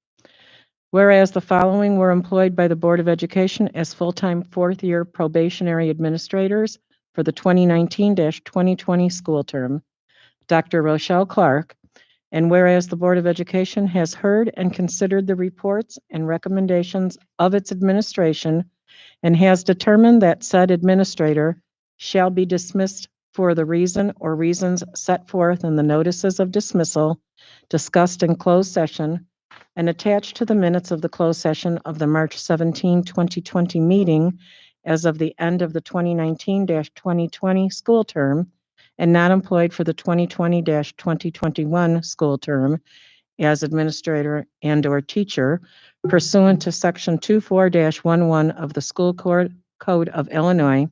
Whereas the following were employed by the Board of Education as full-time fourth-year probationary administrators for the 2019-2020 school term, Dr. Rochelle Clark, and whereas the Board of Education has heard and considered the reports and recommendations of its administration and has determined that said administrator shall be dismissed for the reason or reasons set forth in the notices of dismissal discussed in closed session and attached to the minutes of the closed session of the March 17, 2020 meeting as of the end of the 2019-2020 school term and not employed for the 2020-2021 school term as administrator and/or teacher pursuant to Section 24-11 of the School Code of Illinois,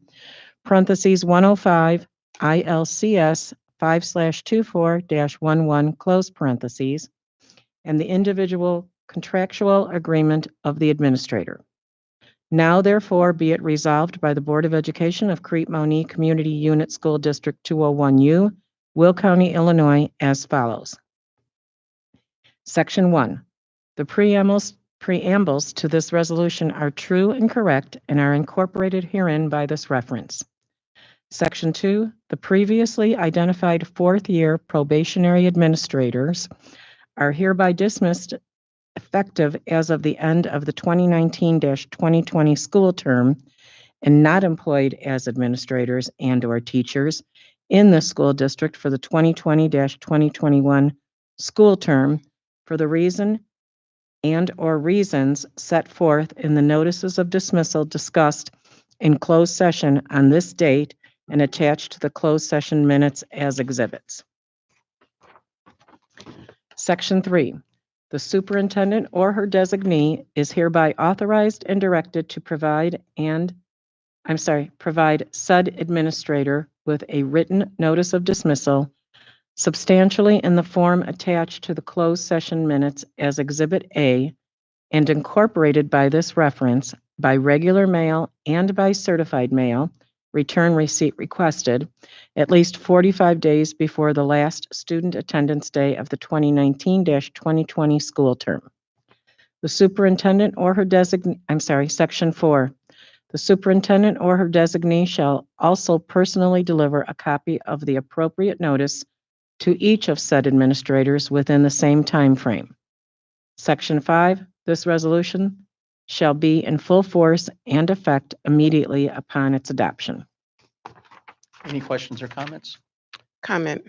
parentheses 105 ILCS 5/24-11, close parentheses, and the individual contractual agreement of the administrator. Now therefore be it resolved by the Board of Education of Crete Monee Community Unit School District 201U, Will County, Illinois, as follows. Section 1. The preambles to this resolution are true and correct and are incorporated herein by this reference. Section 2. The previously identified fourth-year probationary administrators are hereby dismissed effective as of the end of the 2019-2020 school term and not employed as administrators and/or teachers in the school district for the 2020-2021 school term for the reason and/or reasons set forth in the notices of dismissal discussed in closed session on this date and attached to the closed session minutes as exhibits. Section 3. The superintendent or her designee is hereby authorized and directed to provide said administrator with a written notice of dismissal substantially in the form attached to the closed session minutes as Exhibit A and incorporated by this reference by regular mail and by certified mail, return receipt requested, at least 45 days before the last student attendance day of the 2019-2020 school term. The superintendent or her Section 4. The superintendent or her designee shall also personally deliver a copy of the appropriate notice to each of said administrators within the same time frame. Section 5. This resolution shall be in full force and effect immediately upon its adoption. Any questions or comments? Comment.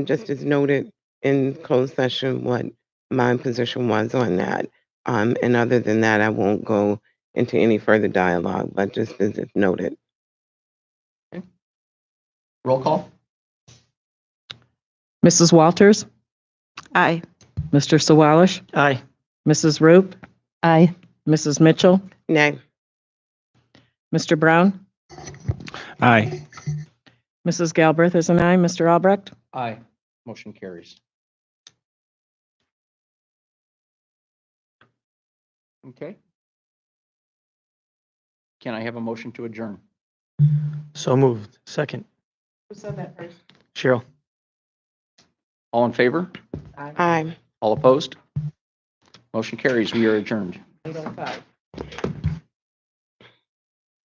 Just as noted in closed session, what my position was on that. And other than that, I won't go into any further dialogue, but just as it's noted. Okay. Roll call. Mrs. Walters? Aye. Mr. Sawalish? Aye. Mrs. Roop? Aye. Mrs. Mitchell? Nay. Mr. Brown? Aye. Mrs. Galbraith is an aye. Mr. Albrecht? Aye. Motion carries. Okay. Can I have a motion to adjourn? So moved. Second. Who said that first? Cheryl. All in favor? Aye. All opposed? Motion carries. We are adjourned. 8:05.